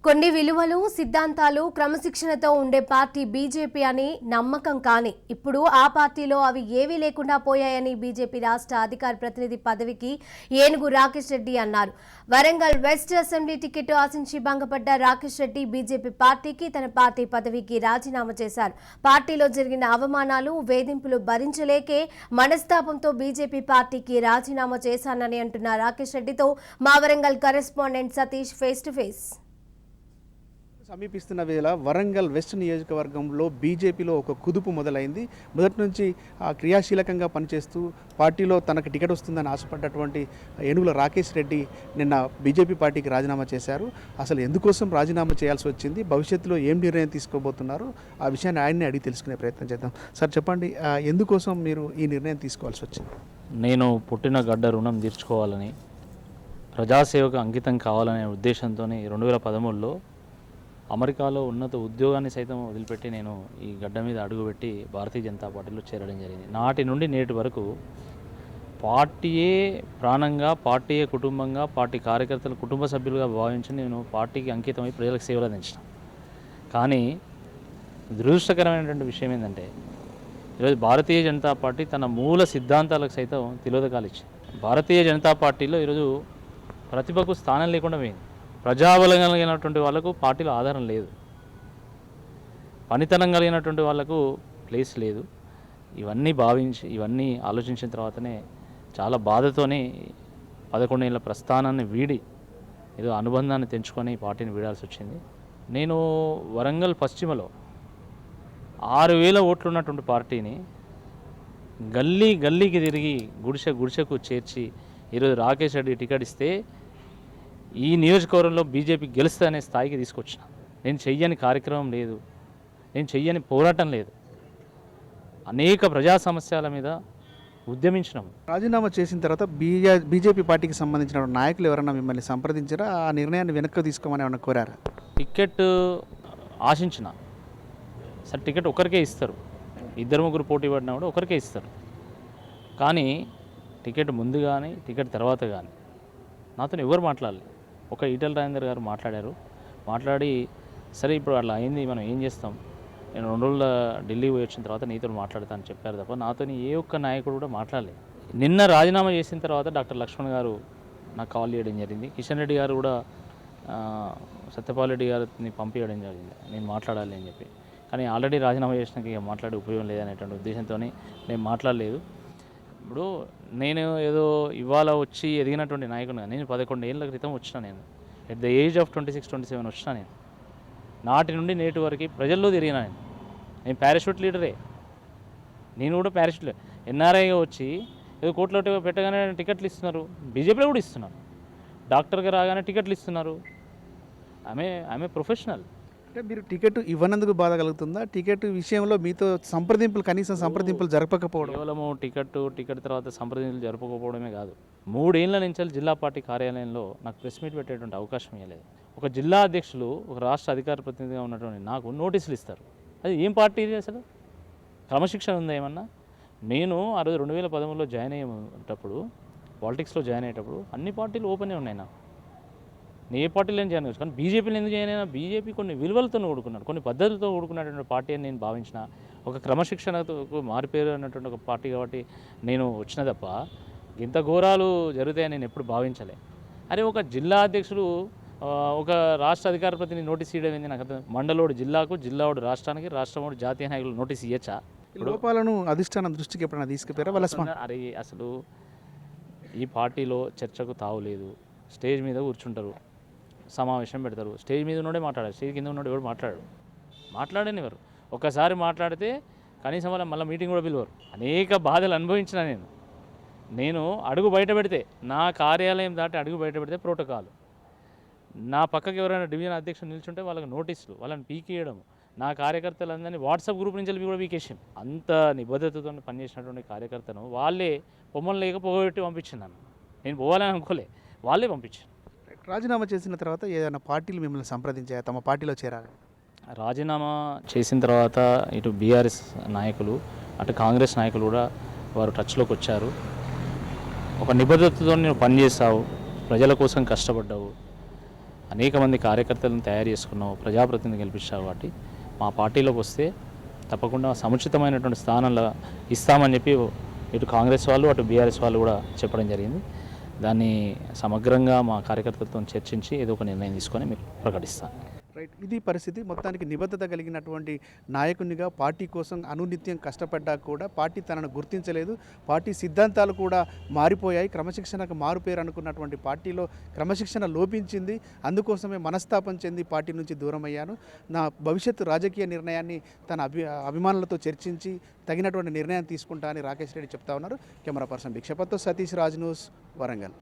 కొన్ని విలువలు సిద్ధాంతాలు క్రమశిక్షణతో ఉండే పార్టీ బీజేపీ అని నమ్మకం కానీ ఇప్పుడు ఆ పార్టీలో అవి ఏవీ లేకుండా పోయాయని బీజేపీ రాష్ట్ర అధికార ప్రతినిధి పదవికి ఏనుగు రాకేష్ రెడ్డి అన్నారు. వరంగల్ వెస్ట్ అసెంబ్లీ టికెట్ ఆశించి భంగపడ్డ రాకేష్ రెడ్డి బీజేపీ పార్టీకి తన పార్టీ పదవికి రాజీనామా చేశారు. పార్టీలో జరిగిన అవమానాలు వేధింపులు భరించలేకే మనస్తాపంతో బీజేపీ పార్టీకి రాజీనామా చేశానని అంటున్న రాకేష్ రెడ్డితో మా Warangal correspondent Satish face to face. సమీపిస్తున్న వేళ వరంగల్ వెస్ట్ నియోజకవర్గంలో బీజేపీలో ఒక కుదుపు మొదలైంది. మొదటి నుంచి క్రియాశీలకంగా పనిచేస్తూ పార్టీలో తనకు టికెట్ వస్తుందని ఆశపడ్డటువంటి ఏనుగుల రాకేష్ రెడ్డి నిన్న బీజేపీ పార్టీకి రాజీనామా చేశారు. అసలు ఎందుకోసం రాజీనామా చేయాల్సి వచ్చింది, భవిష్యత్తులో ఏం నిర్ణయం తీసుకోబోతున్నారు, ఆ విషయాన్ని ఆయన్ని అడిగి తెలుసుకునే ప్రయత్నం చేద్దాం. సార్ చెప్పండి, ఎందుకోసం మీరు ఈ నిర్ణయం తీసుకోవాల్సి వచ్చింది? నేను పుట్టిన గడ్డ రుణం తీర్చుకోవాలని, ప్రజాసేవకు అంకితం కావాలనే ఉద్దేశంతో 2013లో అమెరికాలో ఉన్నత ఉద్యోగాన్ని సైతం వదిలిపెట్టి నేను ఈ గడ్డ మీద అడుగుపెట్టి భారతీయ జనతా పార్టీలో చేరడం జరిగింది. నాటి నుండి నేటి వరకు పార్టీయే ప్రాణంగా, పార్టీయే కుటుంబంగా, పార్టీ కార్యకర్తలు కుటుంబ సభ్యులుగా భావించి నేను పార్టీకి అంకితమై ప్రజలకు సేవలు అందించిన. కానీ దురదృష్టకరమైనటువంటి విషయం ఏంటంటే ఈరోజు భారతీయ జనతా పార్టీ తన మూల సిద్ధాంతాలకు సైతం తిలోదకాలు ఇచ్చింది. భారతీయ జనతా పార్టీలో ఈరోజు ప్రతిభకు స్థానం లేకుండా పోయింది. ప్రజాబలం కలిగినటువంటి వాళ్ళకు పార్టీలో ఆధారం లేదు, పనితనం కలిగినటువంటి వాళ్ళకు ప్లేస్ లేదు. ఇవన్నీ భావించి ఇవన్నీ ఆలోచించిన తర్వాతనే చాలా బాధతోనే 11 ఏళ్ళ ప్రస్థానాన్ని వీడి ఏదో అనుబంధాన్ని తెంచుకొని పార్టీని వీడాల్సి వచ్చింది. నేను వరంగల్ పశ్చిమలో 6,000 ఓట్లు ఉన్నటువంటి పార్టీని గల్లీ గల్లీకి తిరిగి గుడిసెకు చేర్చి ఈరోజు రాకేష్ రెడ్డి టికెట్ ఇస్తే ఈ నియోజకవర్గంలో బీజేపీ గెలుస్తుందనే స్థాయికి తీసుకొచ్చిన. నేను చెయ్యని కార్యక్రమం లేదు, నేను చెయ్యని పోరాటం లేదు. అనేక ప్రజా సమస్యల మీద ఉద్యమించినాము. రాజీనామా చేసిన తర్వాత బీజేపీ పార్టీకి సంబంధించిన నాయకులు ఎవరైనా మిమ్మల్ని సంప్రదించారా? ఆ నిర్ణయాన్ని వెనక్కి తీసుకోమని ఏమైనా కోరారా? టికెట్ ఆశించిన సరే, టికెట్ ఒకరికే ఇస్తారు, 2-3 పోటీ పడినా కూడా ఒకరికే ఇస్తారు. కానీ టికెట్ ముందు కానీ టికెట్ తర్వాత కానీ నాతో ఎవరు మాట్లాడాలి? ఒక ఈటెల రాజేందర్ గారు మాట్లాడి సరే ఇప్పుడు అట్లా అయింది, మనం ఏం చేస్తాం, నేను 2 రోజుల ఢిల్లీ పోయి వచ్చిన తర్వాత నీతో మాట్లాడతానని చెప్పారు తప్ప నాతో ఏ ఒక్క నాయకుడు కూడా మాట్లాడలేదు. నిన్న రాజీనామా చేసిన తర్వాత డాక్టర్ లక్ష్మణ్ గారు నాకు కాల్ చేయడం జరిగింది. కిషన్ రెడ్డి గారు కూడా సత్యపాల్ రెడ్డి గారిని పంపించడం జరిగింది నేను మాట్లాడాలి అని చెప్పి. కానీ ఆల్రెడీ రాజీనామా చేసినాక ఇక మాట్లాడే ఉపయోగం లేదనేటువంటి ఉద్దేశంతో నేను మాట్లాడలేదు. ఇప్పుడు నేను ఏదో ఇవాళ వచ్చి ఎదిగినటువంటి నాయకుడు, నేను 11 ఏళ్ళ క్రితం వచ్చిన. నేను ఎట్ ద ఏజ్ ఆఫ్ 26-27 వచ్చిన. నేను నాటి నుండి నేటి వరకు ప్రజల్లో తిరిగిన. నేను పారాషూట్ లీడరే, నేను కూడా పారాషూట్ ఎన్ఆర్ఐగా వచ్చి ఏదో కోట్లో పెట్టగానే టికెట్లు ఇస్తున్నారు, బీజేపీలో కూడా ఇస్తున్నారు. డాక్టర్గా రాగానే టికెట్లు ఇస్తున్నారు. ఆమె ప్రొఫెషనల్. అంటే మీరు టికెట్ ఇవ్వనందుకు బాధ కలుగుతుందా? టికెట్ విషయంలో మీతో కనీసం సంప్రదింపులు జరపకపోవడం? కేవలము టికెట్ తర్వాత సంప్రదింపులు జరపకపోవడమే కాదు, 3 ఏళ్ల నుంచి జిల్లా పార్టీ కార్యాలయంలో నాకు ప్రెస్ మీట్ పెట్టేటువంటి అవకాశం ఇవ్వలేదు. ఒక జిల్లా అధ్యక్షులు, ఒక రాష్ట్ర అధికార ప్రతినిధిగా ఉన్నటువంటి నాకు నోటీసులు ఇస్తారు. అది ఏం పార్టీ ఇది? అసలు క్రమశిక్షణ ఉందా ఏమన్నా? నేను ఆ రోజు 2013లో జాయిన్ అయ్యేటప్పుడు, పాలిటిక్స్లో జాయిన్ అయ్యేటప్పుడు అన్ని పార్టీలు ఓపెనే ఉన్నాయి. నాకు నేను ఏ పార్టీలో జాయిన్ అవ్వచ్చు, కానీ బీజేపీలో ఎందుకు జాయిన్ అయినా? బీజేపీ కొన్ని విలువలతో కూడుకున్నాడు, కొన్ని పద్ధతులతో కూడుకున్నటువంటి పార్టీ అని నేను భావించిన. ఒక క్రమశిక్షణతో మారిపోయారు అన్నటువంటి ఒక పార్టీ కాబట్టి నేను వచ్చిన తప్ప ఇంత ఘోరాలు జరుగుతాయని నేను ఎప్పుడు భావించలే. అరే ఒక జిల్లా అధ్యక్షుడు ఒక రాష్ట్ర అధికార ప్రతినిధి నోటీస్ ఇవ్వడం ఏంది నాకు అర్థం. మండలోడు జిల్లాకు, జిల్లావాడు రాష్ట్రానికి, రాష్ట్రమోడు జాతీయ నాయకులు నోటీస్ ఇవ్వచ్చా? లోపాలను అధిష్టానం దృష్టికి ఎప్పుడైనా తీసుకుపోయారా వాళ్ళ? అరే అసలు ఈ పార్టీలో చర్చకు తావులేదు. స్టేజ్ మీద కూర్చుంటారు, సమావేశం పెడతారు, స్టేజ్ మీద ఉన్నోడే మాట్లాడారు, స్టేజ్ కింద ఉన్నాడు ఎవరు మాట్లాడనివారు. ఒకసారి మాట్లాడితే కనీసం వాళ్ళ మళ్ళీ మీటింగ్ కూడా పిలవరు. అనేక బాధలు అనుభవించిన నేను అడుగు బయట పెడితే, నా కార్యాలయం దాటి అడుగు బయట పెడితే ప్రోటోకాల్, నా పక్కకి ఎవరైనా డివిజన్ అధ్యక్షులు నిల్చుంటే వాళ్ళకి నోటీసులు, వాళ్ళని పీకేయడం, నా కార్యకర్తలందరినీ వాట్సాప్ గ్రూప్ నుంచి కూడా పీకేసాం. అంత నిబద్ధతతో పనిచేసినటువంటి కార్యకర్తను వాళ్ళే పొమ్మలు లేక పోగొట్టి పంపించింది. నేను పోవాలని అనుకోలే, వాళ్ళే పంపించాను. రాజీనామా చేసిన తర్వాత ఏదైనా పార్టీలు మిమ్మల్ని సంప్రదించాయా తమ పార్టీలో చేరాలి? రాజీనామా చేసిన తర్వాత ఇటు బీఆర్ఎస్ నాయకులు, అటు కాంగ్రెస్ నాయకులు కూడా వారు టచ్లోకి వచ్చారు. ఒక నిబద్ధతతో నువ్వు పనిచేస్తావు, ప్రజల కోసం కష్టపడ్డావు, అనేక మంది కార్యకర్తలను తయారు చేసుకున్నావు, ప్రజాప్రతినిధి గెలిపించావు కాబట్టి మా పార్టీలోకి వస్తే తప్పకుండా సముచితమైనటువంటి స్థానంలో ఇస్తామని చెప్పి ఇటు కాంగ్రెస్ వాళ్ళు అటు బీఆర్ఎస్ వాళ్ళు కూడా చెప్పడం జరిగింది. దాన్ని సమగ్రంగా మా కార్యకర్తలతో చర్చించి ఏదో ఒక నిర్ణయం తీసుకొని మీకు ప్రకటిస్తాను. రైట్, ఇది పరిస్థితి. మొత్తానికి నిబద్ధత కలిగినటువంటి నాయకునిగా పార్టీ కోసం అనునిత్యం కష్టపడ్డా కూడా పార్టీ తనను గుర్తించలేదు. పార్టీ సిద్ధాంతాలు కూడా మారిపోయాయి. క్రమశిక్షణకు మారుపేరు అనుకున్నటువంటి పార్టీలో క్రమశిక్షణ లోపించింది. అందుకోసమే మనస్తాపం చెంది పార్టీ నుంచి దూరం అయ్యాను. నా భవిష్యత్తు రాజకీయ నిర్ణయాన్ని తన అభిమానులతో చర్చించి తగినటువంటి నిర్ణయం తీసుకుంటా అని రాకేష్ రెడ్డి చెప్తా ఉన్నారు. కెమెరా పర్సన్ భిక్షపత్తో సతీష్ రాజ్, న్యూస్, వరంగల్.